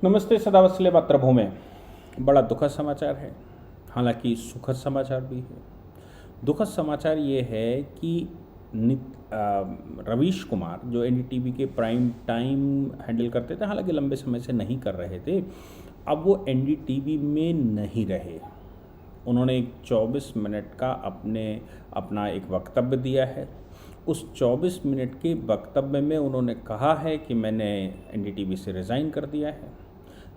नमस्ते सदावत्सल्य मातृभूमि। बड़ा दुखद समाचार है, हालांकि सुखद समाचार भी है। दुखद समाचार ये है कि रवीश कुमार जो एनडीटीवी के प्राइम टाइम हैंडल करते थे, हालांकि लंबे समय से नहीं कर रहे थे, अब वो एनडीटीवी में नहीं रहे। उन्होंने एक 24 मिनट का अपना एक वक्तव्य दिया है। उस 24 मिनट के वक्तव्य में उन्होंने कहा है कि मैंने एनडीटीवी से रिज़ाइन कर दिया है।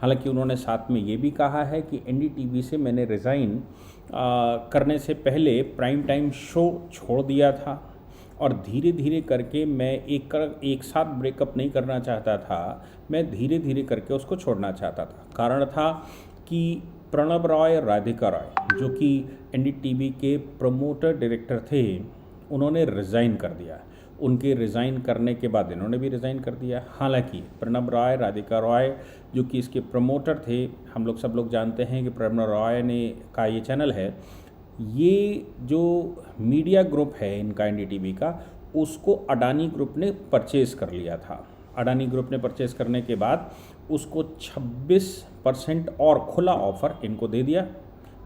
हालांकि उन्होंने साथ में ये भी कहा है कि एनडीटीवी से मैंने रिज़ाइन करने से पहले प्राइम टाइम शो छोड़ दिया था और धीरे धीरे करके मैं एक साथ ब्रेकअप नहीं करना चाहता था, मैं धीरे धीरे करके उसको छोड़ना चाहता था। कारण था कि प्रणब रॉय, राधिका रॉय जो कि एनडीटीवी के प्रमोटर डायरेक्टर थे, उन्होंने रिज़ाइन कर दिया। उनके रिज़ाइन करने के बाद इन्होंने भी रिज़ाइन कर दिया। हालांकि प्रणब रॉय, राधिका रॉय जो कि इसके प्रमोटर थे, हम सब लोग जानते हैं कि प्रणब रॉय ने का ये चैनल है, ये जो मीडिया ग्रुप है इनका एनडीटीवी का, उसको अडानी ग्रुप ने परचेज़ कर लिया था। अडानी ग्रुप ने परचेज़ करने के बाद उसको 26% और खुला ऑफ़र इनको दे दिया।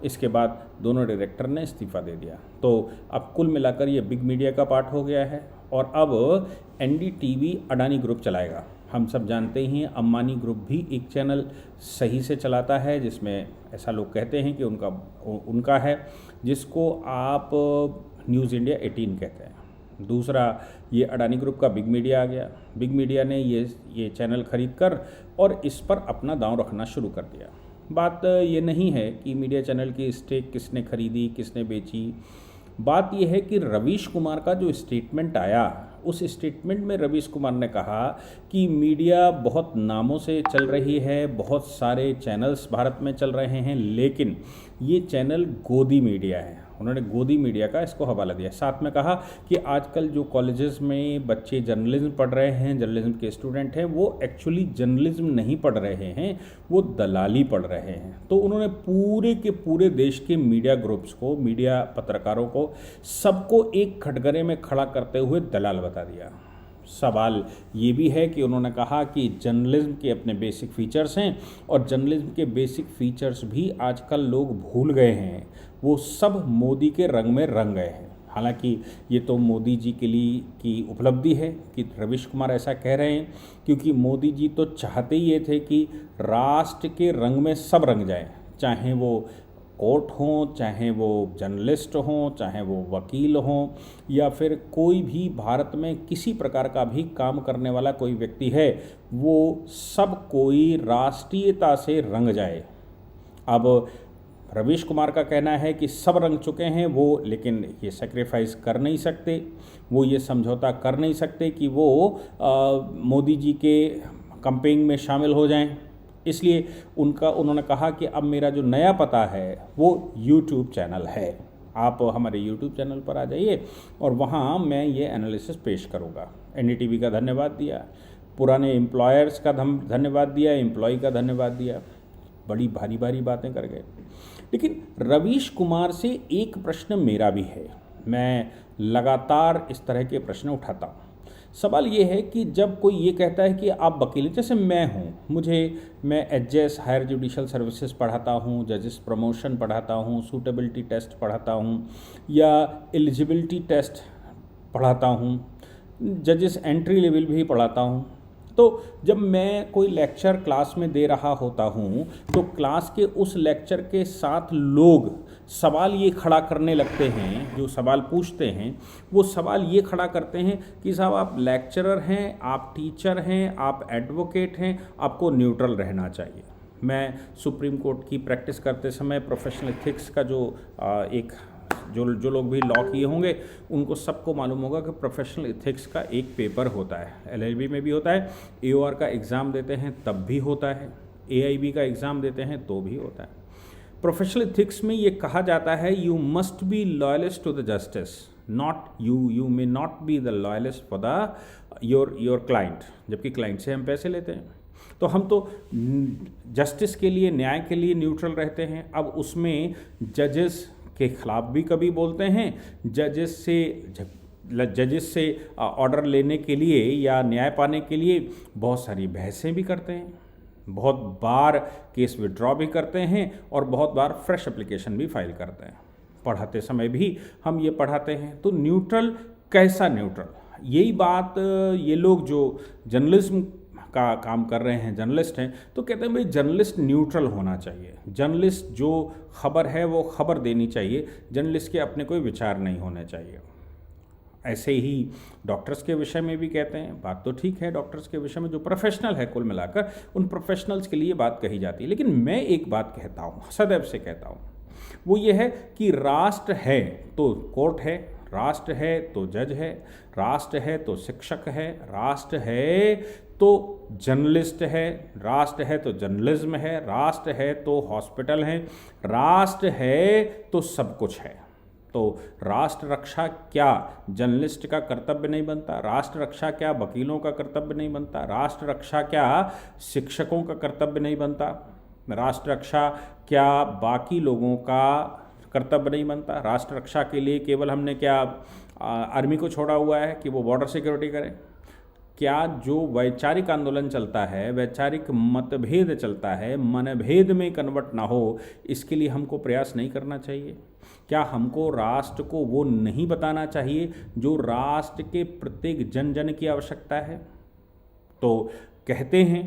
इसके बाद दोनों डायरेक्टर ने इस्तीफ़ा दे दिया। तो अब कुल मिलाकर ये बिग मीडिया का पार्ट हो गया है और अब एनडीटीवी अडानी ग्रुप चलाएगा। हम सब जानते ही हैं अंबानी ग्रुप भी एक चैनल सही से चलाता है, जिसमें ऐसा लोग कहते हैं कि उनका है, जिसको आप न्यूज़ इंडिया 18 कहते हैं। दूसरा ये अडानी ग्रुप का बिग मीडिया आ गया। बिग मीडिया ने ये चैनल खरीद कर और इस पर अपना दांव रखना शुरू कर दिया। बात ये नहीं है कि मीडिया चैनल की स्टेक किसने खरीदी, किसने बेची। बात यह है कि रवीश कुमार का जो स्टेटमेंट आया, उस स्टेटमेंट में रवीश कुमार ने कहा कि मीडिया बहुत नामों से चल रही है, बहुत सारे चैनल्स भारत में चल रहे हैं, लेकिन ये चैनल गोदी मीडिया है। उन्होंने गोदी मीडिया का इसको हवाला दिया। साथ में कहा कि आजकल जो कॉलेजेस में बच्चे जर्नलिज्म पढ़ रहे हैं, जर्नलिज्म के स्टूडेंट हैं, वो एक्चुअली जर्नलिज्म नहीं पढ़ रहे हैं, वो दलाली पढ़ रहे हैं। तो उन्होंने पूरे के पूरे देश के मीडिया ग्रुप्स को, मीडिया पत्रकारों को, सबको एक खटगरे में खड़ा करते हुए दलाल बता दिया। सवाल ये भी है कि उन्होंने कहा कि जर्नलिज्म के अपने बेसिक फीचर्स हैं और जर्नलिज्म के बेसिक फीचर्स भी आजकल लोग भूल गए हैं, वो सब मोदी के रंग में रंग गए हैं। हालांकि ये तो मोदी जी के लिए की उपलब्धि है कि रवीश कुमार ऐसा कह रहे हैं, क्योंकि मोदी जी तो चाहते ही ये थे कि राष्ट्र के रंग में सब रंग जाएं, चाहे वो कोर्ट हों, चाहे वो जर्नलिस्ट हों, चाहे वो वकील हों, या फिर कोई भी भारत में किसी प्रकार का भी काम करने वाला कोई व्यक्ति है, वो सब कोई राष्ट्रीयता से रंग जाए। अब रवीश कुमार का कहना है कि सब रंग चुके हैं वो, लेकिन ये सेक्रीफाइस कर नहीं सकते, वो ये समझौता कर नहीं सकते कि वो मोदी जी के कैंपेन में शामिल हो जाएं। इसलिए उन्होंने कहा कि अब मेरा जो नया पता है वो यूट्यूब चैनल है, आप हमारे यूट्यूब चैनल पर आ जाइए और वहाँ मैं ये एनालिसिस पेश करूँगा। एनडीटीवी का धन्यवाद दिया, पुराने एम्प्लॉयर्स का धन्यवाद दिया, एम्प्लॉय का धन्यवाद दिया, बड़ी भारी भारी बातें कर गए। लेकिन रवीश कुमार से एक प्रश्न मेरा भी है, मैं लगातार इस तरह के प्रश्न उठाता हूँ। सवाल ये है कि जब कोई ये कहता है कि आप वकील, जैसे मैं हूँ, मैं एचजेएस हायर जुडिशल सर्विसेज पढ़ाता हूँ, जजेस प्रमोशन पढ़ाता हूँ, सूटेबिलिटी टेस्ट पढ़ाता हूँ या एलिजिबिलिटी टेस्ट पढ़ाता हूँ, जजेस एंट्री लेवल भी पढ़ाता हूँ। तो जब मैं कोई लेक्चर क्लास में दे रहा होता हूँ तो क्लास के उस लेक्चर के साथ लोग सवाल ये खड़ा करने लगते हैं, जो सवाल पूछते हैं वो सवाल ये खड़ा करते हैं कि साहब आप लेक्चरर हैं, आप टीचर हैं, आप एडवोकेट हैं, आपको न्यूट्रल रहना चाहिए। मैं सुप्रीम कोर्ट की प्रैक्टिस करते समय प्रोफेशनल एथिक्स का जो लोग भी लॉ किए होंगे उनको सबको मालूम होगा कि प्रोफेशनल एथिक्स का एक पेपर होता है, एलएलबी में भी होता है, एओआर का एग्ज़ाम देते हैं तब भी होता है, एआईबी का एग्ज़ाम देते हैं तो भी होता है। प्रोफेशनल एथिक्स में ये कहा जाता है you must be loyalist to the justice, not you may not be the loyalist for the your client, जबकि क्लाइंट से हम पैसे लेते हैं। तो हम तो जस्टिस के लिए, न्याय के लिए न्यूट्रल रहते हैं। अब उसमें जजेस के खिलाफ भी कभी बोलते हैं, जजेस से ऑर्डर लेने के लिए या न्याय पाने के लिए बहुत सारी बहसें भी करते हैं। बहुत बार केस विड्रॉ भी करते हैं और बहुत बार फ्रेश एप्लीकेशन भी फाइल करते हैं। पढ़ाते समय भी हम ये पढ़ाते हैं। तो न्यूट्रल, कैसा न्यूट्रल? यही बात ये लोग जो जर्नलिज्म का काम कर रहे हैं, जर्नलिस्ट हैं, तो कहते हैं भाई जर्नलिस्ट न्यूट्रल होना चाहिए, जर्नलिस्ट जो खबर है वो खबर देनी चाहिए, जर्नलिस्ट के अपने कोई विचार नहीं होने चाहिए। ऐसे ही डॉक्टर्स के विषय में भी कहते हैं। बात तो ठीक है, डॉक्टर्स के विषय में जो प्रोफेशनल है कुल मिलाकर उन प्रोफेशनल्स के लिए बात कही जाती है। लेकिन मैं एक बात कहता हूँ, सदैव से कहता हूँ, वो ये है कि राष्ट्र है तो कोर्ट है, राष्ट्र है तो जज है, राष्ट्र है तो शिक्षक है, राष्ट्र है तो जर्नलिस्ट है, राष्ट्र है तो जर्नलिज्म है, राष्ट्र है तो हॉस्पिटल है, राष्ट्र है तो सब कुछ है। तो राष्ट्र रक्षा क्या जर्नलिस्ट का कर्तव्य नहीं बनता? राष्ट्र रक्षा क्या वकीलों का कर्तव्य नहीं बनता? राष्ट्र रक्षा क्या शिक्षकों का कर्तव्य नहीं बनता? राष्ट्र रक्षा क्या बाकी लोगों का कर्तव्य नहीं बनता? राष्ट्र रक्षा के लिए केवल हमने क्या आर्मी को छोड़ा हुआ है कि वो बॉर्डर सिक्योरिटी करे? क्या जो वैचारिक आंदोलन चलता है, वैचारिक मतभेद चलता है, मनभेद में कन्वर्ट ना हो, इसके लिए हमको प्रयास नहीं करना चाहिए? क्या हमको राष्ट्र को वो नहीं बताना चाहिए जो राष्ट्र के प्रत्येक जन जन की आवश्यकता है? तो कहते हैं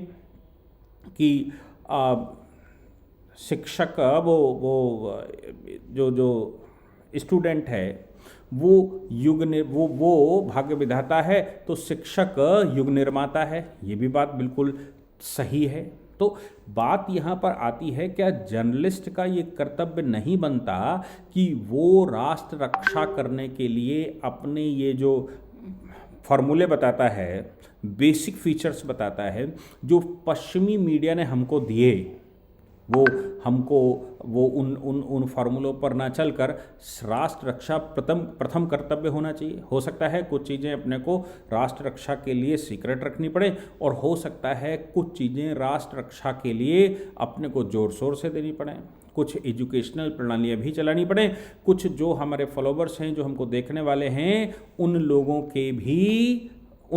कि शिक्षक वो जो स्टूडेंट है वो वो भाग्य विधाता है, तो शिक्षक युग निर्माता है। ये भी बात बिल्कुल सही है। तो बात यहाँ पर आती है, क्या जर्नलिस्ट का ये कर्तव्य नहीं बनता कि वो राष्ट्र रक्षा करने के लिए अपने ये जो फॉर्मूले बताता है, बेसिक फीचर्स बताता है, जो पश्चिमी मीडिया ने हमको दिए, वो हमको वो उन फार्मूलों पर ना चलकर राष्ट्र रक्षा प्रथम कर्तव्य होना चाहिए। हो सकता है कुछ चीज़ें अपने को राष्ट्र रक्षा के लिए सीक्रेट रखनी पड़े, और हो सकता है कुछ चीज़ें राष्ट्र रक्षा के लिए अपने को ज़ोर शोर से देनी पड़े, कुछ एजुकेशनल प्रणालियाँ भी चलानी पड़े, कुछ जो हमारे फॉलोवर्स हैं, जो हमको देखने वाले हैं, उन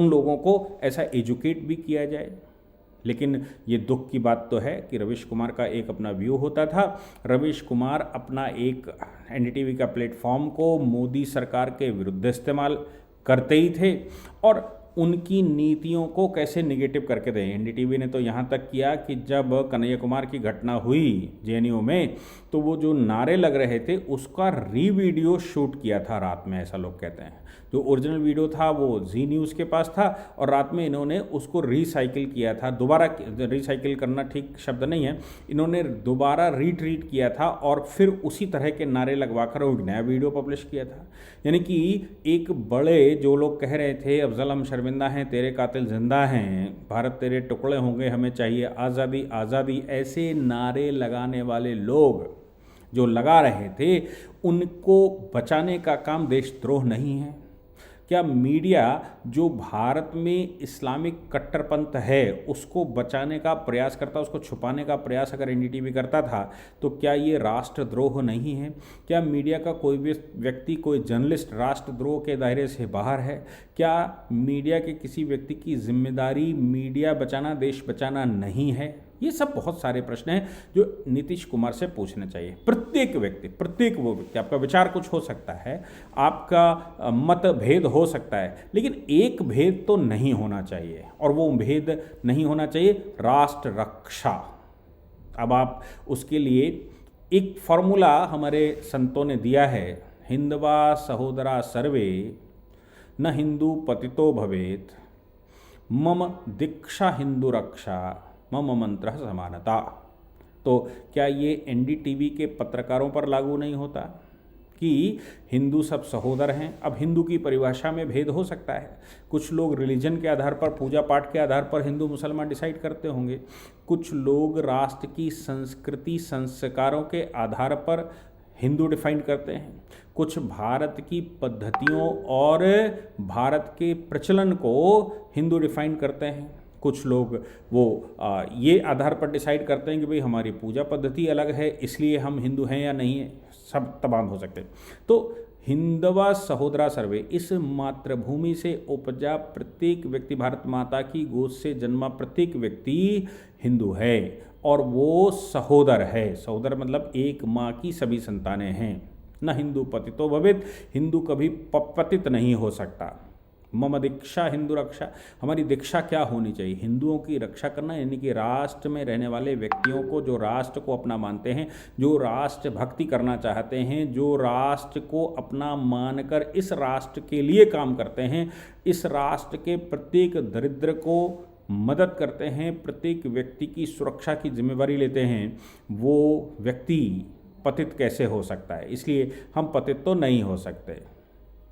लोगों को ऐसा एजुकेट भी किया जाए। लेकिन ये दुख की बात तो है कि रवीश कुमार का एक अपना व्यू होता था। रवीश कुमार अपना एक एनडीटीवी का प्लेटफॉर्म को मोदी सरकार के विरुद्ध इस्तेमाल करते ही थे, और उनकी नीतियों को कैसे निगेटिव करके दें। एनडीटीवी ने तो यहाँ तक किया कि जब कन्हैया कुमार की घटना हुई जेएनयू में, तो वो जो नारे लग रहे थे उसका वीडियो शूट किया था रात में, ऐसा लोग कहते हैं। जो ओरिजिनल वीडियो था वो जी न्यूज़ के पास था, और रात में इन्होंने उसको रिसाइकिल किया था, दोबारा रिसाइकिल करना ठीक शब्द नहीं है, इन्होंने दोबारा रीट्रीट किया था और फिर उसी तरह के नारे लगवाकर एक नया वीडियो पब्लिश किया था। यानी कि एक बड़े जो लोग कह रहे थे अफजल हम शर्मिंदा हैं, तेरे कातिल जिंदा हैं, भारत तेरे टुकड़े होंगे, हमें चाहिए आज़ादी आज़ादी, ऐसे नारे लगाने वाले लोग जो लगा रहे थे, उनको बचाने का काम देशद्रोह नहीं है? क्या मीडिया जो भारत में इस्लामिक कट्टरपंथ है उसको बचाने का प्रयास करता, उसको छुपाने का प्रयास अगर एनडीटीवी करता था, तो क्या ये राष्ट्रद्रोह नहीं है? क्या मीडिया का कोई भी व्यक्ति, कोई जर्नलिस्ट राष्ट्रद्रोह के दायरे से बाहर है? क्या मीडिया के किसी व्यक्ति की जिम्मेदारी मीडिया बचाना, देश बचाना नहीं है? ये सब बहुत सारे प्रश्न हैं जो नीतीश कुमार से पूछने चाहिए। प्रत्येक वो व्यक्ति, आपका विचार कुछ हो सकता है, आपका मतभेद हो सकता है, लेकिन एक भेद तो नहीं होना चाहिए, और वो भेद नहीं होना चाहिए राष्ट्र रक्षा। अब आप उसके लिए एक फॉर्मूला हमारे संतों ने दिया है, हिंदवा सहोदरा सर्वे न हिंदू पतितो भवेत, मम दीक्षा हिंदू रक्षा, मम मंत्र समानता। तो क्या ये एनडीटीवी के पत्रकारों पर लागू नहीं होता कि हिंदू सब सहोदर हैं? अब हिंदू की परिभाषा में भेद हो सकता है, कुछ लोग रिलीजन के आधार पर, पूजा पाठ के आधार पर हिंदू मुसलमान डिसाइड करते होंगे, कुछ लोग राष्ट्र की संस्कृति संस्कारों के आधार पर हिंदू डिफाइन करते हैं, कुछ भारत की पद्धतियों और भारत के प्रचलन को हिंदू डिफाइन करते हैं, कुछ लोग वो ये आधार पर डिसाइड करते हैं कि भाई हमारी पूजा पद्धति अलग है इसलिए हम हिंदू हैं या नहीं है, सब तमाम हो सकते हैं। तो हिंदवा सहोदरा सर्वे, इस मातृभूमि से उपजा प्रत्येक व्यक्ति, भारत माता की गोद से जन्मा प्रत्येक व्यक्ति हिंदू है और वो सहोदर है। सहोदर मतलब एक माँ की सभी संतानें हैं। न हिंदू पतितो भवेत्, हिंदू कभी पतित नहीं हो सकता। मम दीक्षा हिंदू रक्षा, हमारी दीक्षा क्या होनी चाहिए? हिंदुओं की रक्षा करना, यानी कि राष्ट्र में रहने वाले व्यक्तियों को जो राष्ट्र को अपना मानते हैं, जो राष्ट्र भक्ति करना चाहते हैं, जो राष्ट्र को अपना मानकर इस राष्ट्र के लिए काम करते हैं, इस राष्ट्र के प्रत्येक दरिद्र को मदद करते हैं, प्रत्येक व्यक्ति की सुरक्षा की जिम्मेवारी लेते हैं, वो व्यक्ति पतित कैसे हो सकता है? इसलिए हम पतित तो नहीं हो सकते।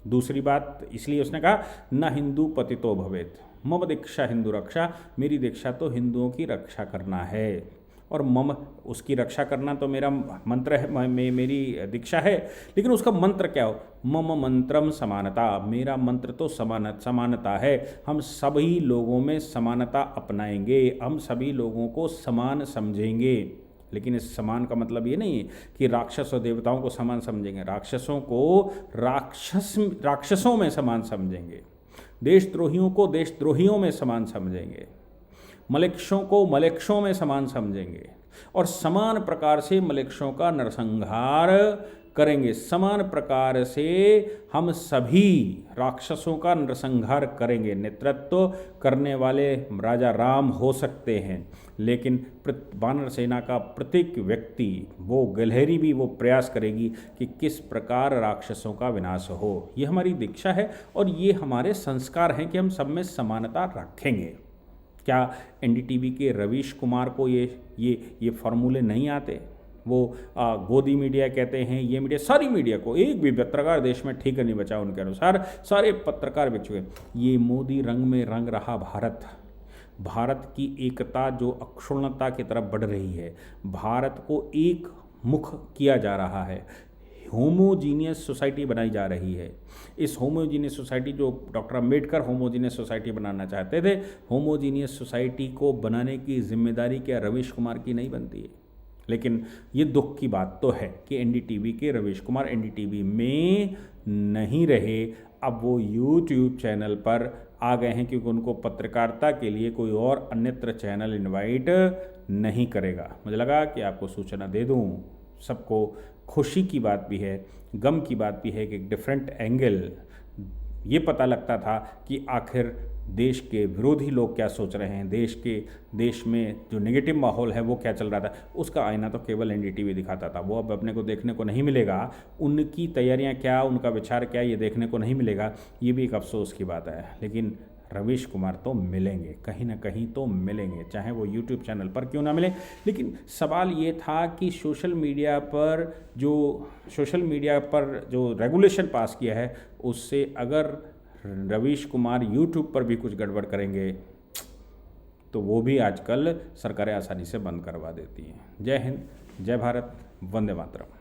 दूसरी बात, इसलिए उसने कहा न हिंदू पतितो भवेत्, मम दीक्षा हिंदू रक्षा, मेरी दीक्षा तो हिंदुओं की रक्षा करना है। और मम, उसकी रक्षा करना तो मेरा मंत्र है, मेरी दीक्षा है, लेकिन उसका मंत्र क्या हो? मम मंत्रम समानता, मेरा मंत्र तो समानता है। हम सभी लोगों में समानता अपनाएंगे, हम सभी लोगों को समान समझेंगे। लेकिन इस समान का मतलब ये नहीं है कि राक्षस और देवताओं को समान समझेंगे, राक्षसों को राक्षसों में समान समझेंगे, देशद्रोहियों को देशद्रोहियों में समान समझेंगे, मलेक्षों को मलेक्षों में समान समझेंगे और समान प्रकार से मलेक्षों का नरसंहार करेंगे। समान प्रकार से हम सभी राक्षसों का नरसंहार करेंगे। नेतृत्व करने वाले राजा राम हो सकते हैं, लेकिन वानर सेना का प्रत्येक व्यक्ति, वो गिलहरी भी वो प्रयास करेगी कि किस प्रकार राक्षसों का विनाश हो। ये हमारी दीक्षा है और ये हमारे संस्कार हैं कि हम सब में समानता रखेंगे। क्या एनडीटीवी के रवीश कुमार को ये फॉर्मूले नहीं आते? वो गोदी मीडिया कहते हैं, ये मीडिया, सारी मीडिया को, एक भी पत्रकार देश में ठीक नहीं बचा उनके अनुसार, सारे पत्रकार बिक चुके। ये मोदी रंग में रंग रहा भारत, भारत की एकता जो अक्षुण्णता की तरफ बढ़ रही है, भारत को एक मुख किया जा रहा है, होमोजीनियस सोसाइटी बनाई जा रही है। इस होमोजीनियस सोसाइटी, जो डॉक्टर अम्बेडकर होमोजीनियस सोसाइटी बनाना चाहते थे, होमोजीनियस सोसाइटी को बनाने की जिम्मेदारी क्या रवीश कुमार की नहीं बनती है? लेकिन ये दुख की बात तो है कि एनडीटीवी के रवीश कुमार एनडीटीवी में नहीं रहे, अब वो यूट्यूब चैनल पर आ गए हैं, क्योंकि उनको पत्रकारिता के लिए कोई और अन्यत्र चैनल इनवाइट नहीं करेगा। मुझे लगा कि आपको सूचना दे दूं। सबको खुशी की बात भी है, गम की बात भी है कि एक डिफरेंट एंगल ये पता लगता था कि आखिर देश के विरोधी लोग क्या सोच रहे हैं, देश में जो नेगेटिव माहौल है वो क्या चल रहा था। उसका आईना तो केवल एनडीटीवी दिखाता था, वो अब अपने को देखने को नहीं मिलेगा। उनकी तैयारियां क्या, उनका विचार क्या, ये देखने को नहीं मिलेगा। ये भी एक अफसोस की बात है। लेकिन रवीश कुमार तो मिलेंगे, कहीं ना कहीं तो मिलेंगे, चाहे वो यूट्यूब चैनल पर क्यों ना मिले। लेकिन सवाल ये था कि सोशल मीडिया पर जो रेगुलेशन पास किया है, उससे अगर रवीश कुमार यूट्यूब पर भी कुछ गड़बड़ करेंगे तो वो भी आजकल सरकारें आसानी से बंद करवा देती हैं। जय हिंद, जय भारत, वंदे मातरम।